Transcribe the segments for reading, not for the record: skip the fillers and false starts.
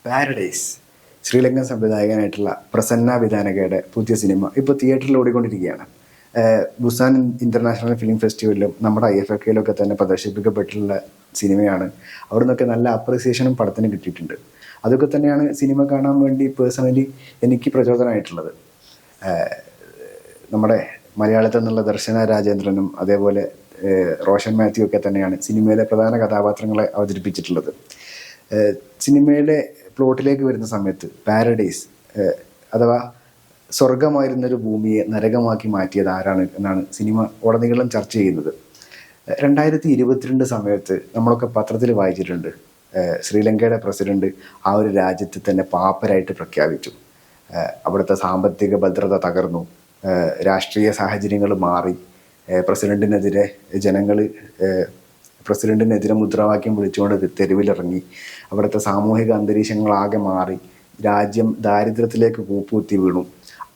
Paradise Sri Lankan സംവിധായകനായിട്ടുള്ള Prasanna വിധാനകയുടെ പുതിയ cinema ഇപ്പോൾ തിയേറ്ററിൽ ഓടിക്കൊണ്ടിരിക്കുകയാണ്. ബുസാൻ ഇൻ്റർനാഷണൽ ഫിലിം ഫെസ്റ്റിവലിലും നമ്മുടെ IFFK തന്നെ പ്രദർശിപ്പിക്കപ്പെട്ടിട്ടുള്ള സിനിമയാണ്. അവിടെ നിന്നൊക്കെ നല്ല അപ്രിസിയേഷനും പടത്തിന് കിട്ടിയിട്ടുണ്ട്. അതൊക്കെ തന്നെയാണ് സിനിമ കാണാൻ വേണ്ടി പേഴ്സണലി എനിക്ക് പ്രചോദനമായിട്ടുള്ളത്. നമ്മുടെ മലയാളത്തിൽ നിന്നുള്ള ദർശന രാജേന്ദ്രനും അതേപോലെ റോഷൻ മാത്യു ഒക്കെ തന്നെയാണ് സിനിമയിലെ പ്രധാന കഥാപാത്രങ്ങളെ അവതരിപ്പിച്ചിട്ടുള്ളത്. സിനിമയുടെ പ്ലോട്ടിലേക്ക് വരുന്ന സമയത്ത് പാരഡൈസ് അഥവാ സ്വർഗമായിരുന്നൊരു ഭൂമിയെ നരകമാക്കി മാറ്റിയത് ആരാണ് എന്നാണ് സിനിമ ഉടനീളം ചർച്ച ചെയ്യുന്നത്. 2022 സമയത്ത് നമ്മളൊക്കെ പത്രത്തിൽ വായിച്ചിട്ടുണ്ട്, ശ്രീലങ്കയുടെ പ്രസിഡന്റ് ആ ഒരു രാജ്യത്തെ തന്നെ പാപ്പരായിട്ട് പ്രഖ്യാപിച്ചു. അവിടുത്തെ സാമ്പത്തിക ഭദ്രത തകർന്നു, രാഷ്ട്രീയ സാഹചര്യങ്ങൾ മാറി, പ്രസിഡന്റിനെതിരെ മുദ്രാവാക്യം വിളിച്ചുകൊണ്ട് തെരുവിലിറങ്ങി, അവിടുത്തെ സാമൂഹിക അന്തരീക്ഷങ്ങളാകെ മാറി, രാജ്യം ദാരിദ്ര്യത്തിലേക്ക് കൂപ്പുകുത്തി വീണു.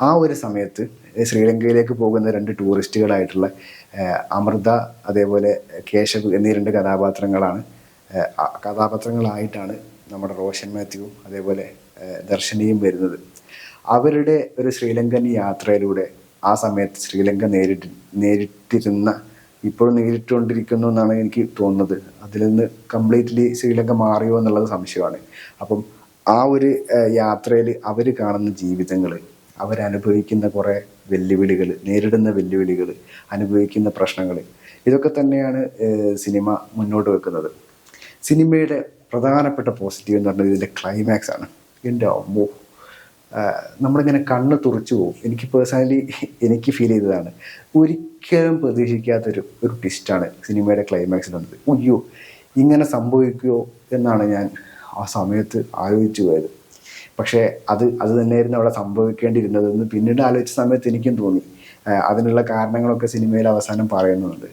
ആ ഒരു സമയത്ത് ശ്രീലങ്കയിലേക്ക് പോകുന്ന 2 ടൂറിസ്റ്റുകളായിട്ടുള്ള അമൃത അതേപോലെ കേശവ് എന്നീ 2 കഥാപാത്രങ്ങളായിട്ടാണ് നമ്മുടെ റോഷൻ മാത്യുവും അതേപോലെ ദർശനയും വരുന്നത്. അവരുടെ ഒരു ശ്രീലങ്കൻ യാത്രയിലൂടെ ആ സമയത്ത് ശ്രീലങ്ക നേരിട്ടിരുന്ന ഇപ്പോഴും നേരിട്ടുകൊണ്ടിരിക്കുന്നു എന്നാണ് എനിക്ക് തോന്നുന്നത്. അതിൽ നിന്ന് കംപ്ലീറ്റ്ലി ശ്രീലങ്ക മാറിയോ എന്നുള്ളത് സംശയമാണ്. അപ്പം ആ ഒരു യാത്രയിൽ അവർ കാണുന്ന ജീവിതങ്ങൾ, അവരനുഭവിക്കുന്ന കുറേ വെല്ലുവിളികൾ, നേരിടുന്ന വെല്ലുവിളികൾ, അനുഭവിക്കുന്ന പ്രശ്നങ്ങൾ, ഇതൊക്കെ തന്നെയാണ് സിനിമ മുന്നോട്ട് വെക്കുന്നത്. സിനിമയുടെ പ്രധാനപ്പെട്ട പോസിറ്റീവ് എന്ന് പറഞ്ഞാൽ ഇതിൻ്റെ ക്ലൈമാക്സ് ആണ്. എൻ്റെ അമ്മോ, നമ്മളിങ്ങനെ കണ്ണ് തുറച്ചു പോകും. എനിക്ക് പേഴ്സണലി ഫീൽ ചെയ്തതാണ്. ഒരിക്കലും പ്രതീക്ഷിക്കാത്തൊരു ട്വിസ്റ്റാണ് സിനിമയുടെ ക്ലൈമാക്സിലുള്ളത്. അയ്യോ, ഇങ്ങനെ സംഭവിക്കുമോ എന്നാണ് ഞാൻ ആ സമയത്ത് ആലോചിച്ചു പോയത്. പക്ഷേ അത് തന്നെയായിരുന്നു അവിടെ സംഭവിക്കേണ്ടിയിരുന്നതെന്ന് പിന്നീട് ആലോചിച്ച സമയത്ത് എനിക്കും തോന്നി. അതിനുള്ള കാരണങ്ങളൊക്കെ സിനിമയിൽ അവസാനം പറയുന്നുണ്ട്.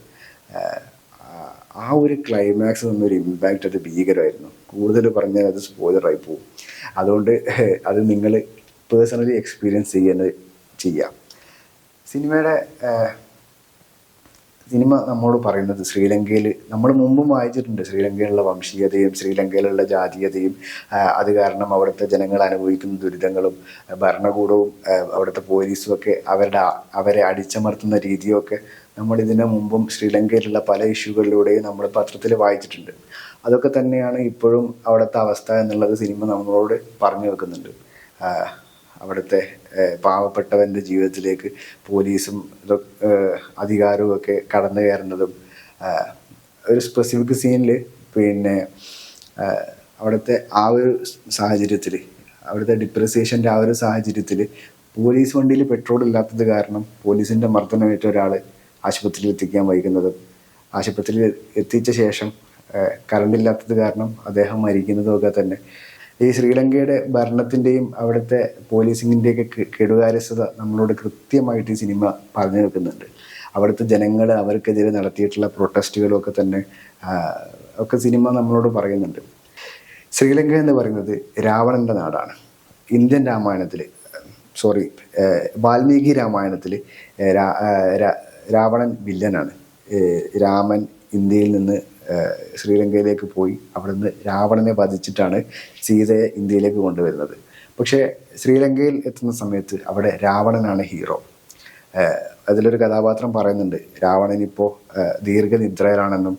ആ ഒരു ക്ലൈമാക്സ് തന്നൊരു ഇമ്പാക്റ്റ് അത് ഭീകരമായിരുന്നു. കൂടുതൽ പറഞ്ഞാൽ അത് സ്പോയിലറായി പോകും. അതുകൊണ്ട് അത് നിങ്ങൾ പേഴ്സണലി എക്സ്പീരിയൻസ് ചെയ്യാം. സിനിമ നമ്മോട് പറയുന്നത് ശ്രീലങ്കയിൽ നമ്മൾ മുമ്പും വായിച്ചിട്ടുണ്ട്, ശ്രീലങ്കയിലുള്ള വംശീയതയും ശ്രീലങ്കയിലുള്ള ജാതീയതയും, അത് കാരണം അവിടുത്തെ ജനങ്ങൾ അനുഭവിക്കുന്ന ദുരിതങ്ങളും ഭരണകൂടവും അവിടുത്തെ പോലീസും ഒക്കെ അവരെ അടിച്ചമർത്തുന്ന രീതിയൊക്കെ നമ്മൾ ഇതിനു മുമ്പും ശ്രീലങ്കയിലുള്ള പല ഇഷ്യൂകളിലൂടെയും നമ്മൾ പത്രത്തിൽ വായിച്ചിട്ടുണ്ട്. അതൊക്കെ തന്നെയാണ് ഇപ്പോഴും അവിടുത്തെ അവസ്ഥ എന്നുള്ളത് സിനിമ നമ്മളോട് പറഞ്ഞു വെക്കുന്നുണ്ട്. അവിടുത്തെ പാവപ്പെട്ടവൻ്റെ ജീവിതത്തിലേക്ക് പോലീസും അധികാരവും ഒക്കെ കടന്നു കയറുന്നതും, ഒരു സ്പെസിഫിക് സീനിൽ പിന്നെ അവിടുത്തെ ആ ഒരു സാഹചര്യത്തിൽ, അവിടുത്തെ ഡിപ്രസിയേഷൻ്റെ ആ ഒരു സാഹചര്യത്തിൽ പോലീസ് വണ്ടിയിൽ പെട്രോൾ ഇല്ലാത്തത് കാരണം പോലീസിൻ്റെ മർദ്ദനമേറ്റ ഒരാൾ ആശുപത്രിയിൽ എത്തിക്കാൻ വൈകുന്നതും, ആശുപത്രിയിൽ എത്തിച്ച ശേഷം കറണ്ട് ഇല്ലാത്തത് കാരണം അദ്ദേഹം മരിക്കുന്നതും ഒക്കെ തന്നെ ഈ ശ്രീലങ്കയുടെ ഭരണത്തിൻ്റെയും അവിടുത്തെ പോലീസിങ്ങിൻ്റെയൊക്കെ കെടുകാര്യസ്ഥത നമ്മളോട് കൃത്യമായിട്ട് ഈ സിനിമ പറഞ്ഞു വെക്കുന്നുണ്ട്. അവിടുത്തെ ജനങ്ങൾ അവർക്കെതിരെ നടത്തിയിട്ടുള്ള പ്രൊട്ടസ്റ്റുകളും ഒക്കെ തന്നെ ഒക്കെ സിനിമ നമ്മളോട് പറയുന്നുണ്ട്. ശ്രീലങ്ക എന്ന് പറയുന്നത് രാവണൻ്റെ നാടാണ്. ഇന്ത്യൻ രാമായണത്തിൽ വാൽമീകി രാമായണത്തിൽ രാവണൻ വില്ലനാണ്. രാമൻ ഇന്ത്യയിൽ നിന്ന് ശ്രീലങ്കയിലേക്ക് പോയി അവിടുന്ന് രാവണനെ വധിച്ചിട്ടാണ് സീതയെ ഇന്ത്യയിലേക്ക് കൊണ്ടുവരുന്നത്. പക്ഷേ ശ്രീലങ്കയിൽ എത്തുന്ന സമയത്ത് അവിടെ രാവണനാണ് ഹീറോ. അതിലൊരു കഥാപാത്രം പറയുന്നുണ്ട്, രാവണൻ ഇപ്പോൾ ദീർഘനിദ്രയിലാണെന്നും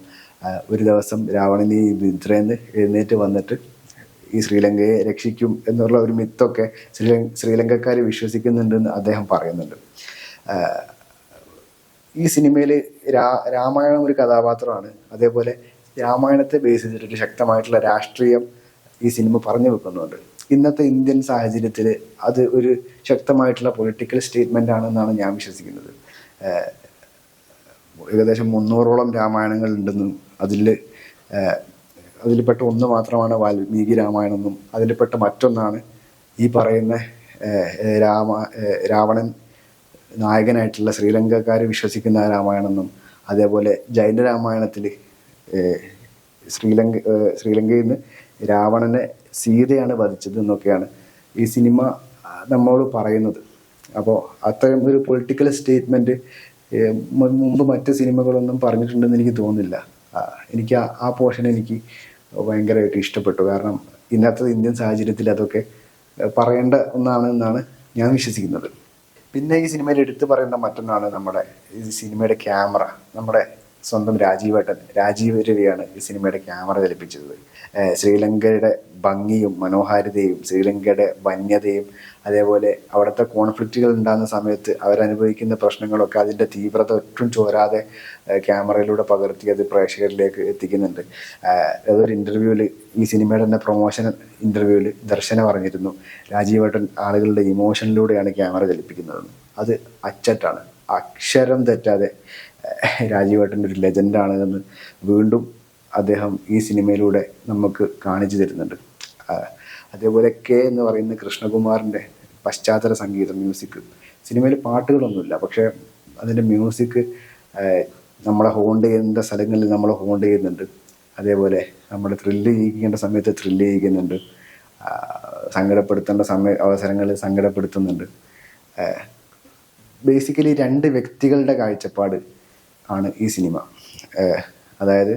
ഒരു ദിവസം രാവണൻ ഈ നിദ്രയിൽ നിന്ന് എഴുന്നേറ്റ് വന്നിട്ട് ഈ ശ്രീലങ്കയെ രക്ഷിക്കും എന്നുള്ള ഒരു മിത്തൊക്കെ ശ്രീലങ്കക്കാർ വിശ്വസിക്കുന്നുണ്ടെന്ന് അദ്ദേഹം പറയുന്നുണ്ട്. ഈ സിനിമയിൽ രാമായണം ഒരു കഥാപാത്രമാണ്. അതേപോലെ രാമായണത്തെ ബേസ് ചെയ്തിട്ട് ശക്തമായിട്ടുള്ള രാഷ്ട്രീയം ഈ സിനിമ പറഞ്ഞു വെക്കുന്നുണ്ട്. ഇന്നത്തെ ഇന്ത്യൻ സാഹചര്യത്തിൽ അത് ഒരു ശക്തമായിട്ടുള്ള പൊളിറ്റിക്കൽ സ്റ്റേറ്റ്മെൻ്റ് ആണെന്നാണ് ഞാൻ വിശ്വസിക്കുന്നത്. ഏകദേശം 300ഓളം രാമായണങ്ങൾ ഉണ്ടെന്നും അതിൽപ്പെട്ട ഒന്ന് മാത്രമാണ് വാൽമീകി രാമായണം എന്നും അതിൽപ്പെട്ട മറ്റൊന്നാണ് ഈ പറയുന്ന രാവണൻ നായകനായിട്ടുള്ള ശ്രീലങ്കക്കാർ വിശ്വസിക്കുന്ന രാമായണമെന്നും, അതേപോലെ ജൈന രാമായണത്തിൽ ശ്രീലങ്കയിൽ നിന്ന് രാവണനെ സീതയാണ് വധിച്ചത് എന്നൊക്കെയാണ് ഈ സിനിമ നമ്മോട് പറയുന്നത്. അപ്പോൾ അത്തരം ഒരു പൊളിറ്റിക്കൽ സ്റ്റേറ്റ്മെൻറ്റ് മുമ്പ് മറ്റ് സിനിമകളൊന്നും പറഞ്ഞിട്ടുണ്ടെന്ന് എനിക്ക് തോന്നുന്നില്ല. എനിക്ക് ആ പോർഷൻ എനിക്ക് ഭയങ്കരമായിട്ട് ഇഷ്ടപ്പെട്ടു. കാരണം ഇന്നത്തെ ഇന്ത്യൻ സാഹചര്യത്തിൽ അതൊക്കെ പറയേണ്ട ഒന്നാണ് എന്നാണ് ഞാൻ വിശ്വസിക്കുന്നത്. പിന്നെ ഈ സിനിമയിൽ എടുത്തു പറയേണ്ട മറ്റൊന്നാണ് നമ്മുടെ ഈ സിനിമയുടെ ക്യാമറ. നമ്മുടെ സ്വന്തം രാജീവ് രവിയാണ് ഈ സിനിമയുടെ ക്യാമറ ചലിപ്പിച്ചത്. ശ്രീലങ്കയുടെ ഭംഗിയും മനോഹാരിതയും ശ്രീലങ്കയുടെ വന്യതയും അതേപോലെ അവിടുത്തെ കോൺഫ്ലിക്റ്റുകൾ ഉണ്ടാകുന്ന സമയത്ത് അവരനുഭവിക്കുന്ന പ്രശ്നങ്ങളൊക്കെ അതിൻ്റെ തീവ്രത ഒട്ടും ചോരാതെ ക്യാമറയിലൂടെ പകർത്തി അത് പ്രേക്ഷകരിലേക്ക് എത്തിക്കുന്നുണ്ട്. അതൊരു ഇൻ്റർവ്യൂവിൽ, ഈ സിനിമയുടെ തന്നെ പ്രൊമോഷൻ ഇൻ്റർവ്യൂവിൽ ദർശന പറഞ്ഞിരുന്നു, രാജീവേട്ടൻ ആളുകളുടെ ഇമോഷനിലൂടെയാണ് ക്യാമറ ചലിപ്പിക്കുന്നതെന്ന്. അത് അച്ചട്ടാണ്, അക്ഷരം തെറ്റാതെ രാജീവേട്ടൻ്റെ ഒരു ലെജൻഡാണ് എന്ന് വീണ്ടും അദ്ദേഹം ഈ സിനിമയിലൂടെ നമുക്ക് കാണിച്ചു തരുന്നുണ്ട്. അതേപോലെ കെ എന്ന് പറയുന്ന കൃഷ്ണകുമാറിൻ്റെ പശ്ചാത്തല സംഗീതം, മ്യൂസിക്, സിനിമയിൽ പാട്ടുകളൊന്നുമില്ല, പക്ഷേ അതിൻ്റെ മ്യൂസിക് നമ്മളെ ഹോണ്ട് ചെയ്യുന്ന സ്ഥലങ്ങളിൽ നമ്മളെ ഹോണ്ട് ചെയ്യുന്നുണ്ട്. അതേപോലെ നമ്മൾ ത്രില്ല് ചെയ്യിക്കേണ്ട സമയത്ത് ത്രില്ല് ചെയ്യിക്കുന്നുണ്ട്, സങ്കടപ്പെടുത്തേണ്ട അവസരങ്ങളിൽ സങ്കടപ്പെടുത്തുന്നുണ്ട്. ബേസിക്കലി രണ്ട് വ്യക്തികളുടെ കാഴ്ചപ്പാട് ആണ് ഈ സിനിമ. അതായത്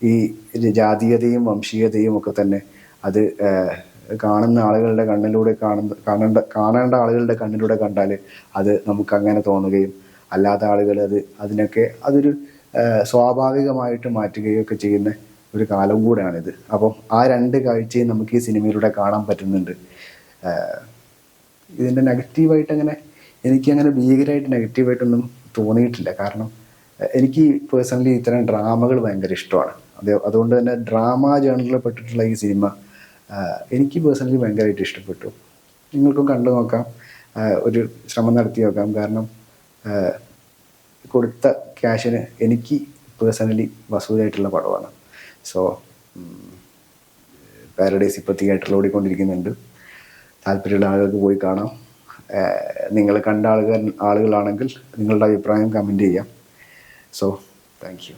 ഈ ജാതീയതയും വംശീയതയും ഒക്കെ തന്നെ അത് കാണുന്ന ആളുകളുടെ കണ്ണിലൂടെ കാണേണ്ട ആളുകളുടെ കണ്ണിലൂടെ കണ്ടാൽ അത് നമുക്ക് അങ്ങനെ തോന്നുകയും അല്ലാത്ത ആളുകൾ അതിനൊക്കെ അതൊരു സ്വാഭാവികമായിട്ട് മാറ്റുകയും ഒക്കെ ചെയ്യുന്ന ഒരു കാലം കൂടെയാണിത്. അപ്പം ആ രണ്ട് കാഴ്ചയും നമുക്ക് ഈ സിനിമയിലൂടെ കാണാൻ പറ്റുന്നുണ്ട്. ഇതിൻ്റെ നെഗറ്റീവായിട്ട് എനിക്കങ്ങനെ ഭീകരമായിട്ട് നെഗറ്റീവായിട്ടൊന്നും തോന്നിയിട്ടില്ല. കാരണം എനിക്ക് പേഴ്സണലി ഇത്തരം ഡ്രാമകൾ ഭയങ്കര ഇഷ്ടമാണ്. അതുകൊണ്ട് തന്നെ ഡ്രാമ ജേണറിൽ പെട്ടിട്ടുള്ള ഈ സിനിമ എനിക്ക് പേഴ്സണലി ഭയങ്കരമായിട്ട് ഇഷ്ടപ്പെട്ടു. നിങ്ങൾക്കും കണ്ടു നോക്കാം, ഒരു ശ്രമം നടത്തി നോക്കാം. കാരണം കൊടുത്ത ക്യാഷിന് എനിക്ക് പേഴ്സണലി വസൂലായിട്ടുള്ള പടമാണ്. സോ പാരഡൈസ് ഇപ്പോൾ തിയേറ്ററിൽ ഓടിക്കൊണ്ടിരിക്കുന്നുണ്ട്. താല്പര്യമുള്ള ആളുകൾക്ക് പോയി കാണാം. നിങ്ങൾ കണ്ട ആളുകളാണെങ്കിൽ നിങ്ങളുടെ അഭിപ്രായം കമൻറ്റ് ചെയ്യാം. So thank you.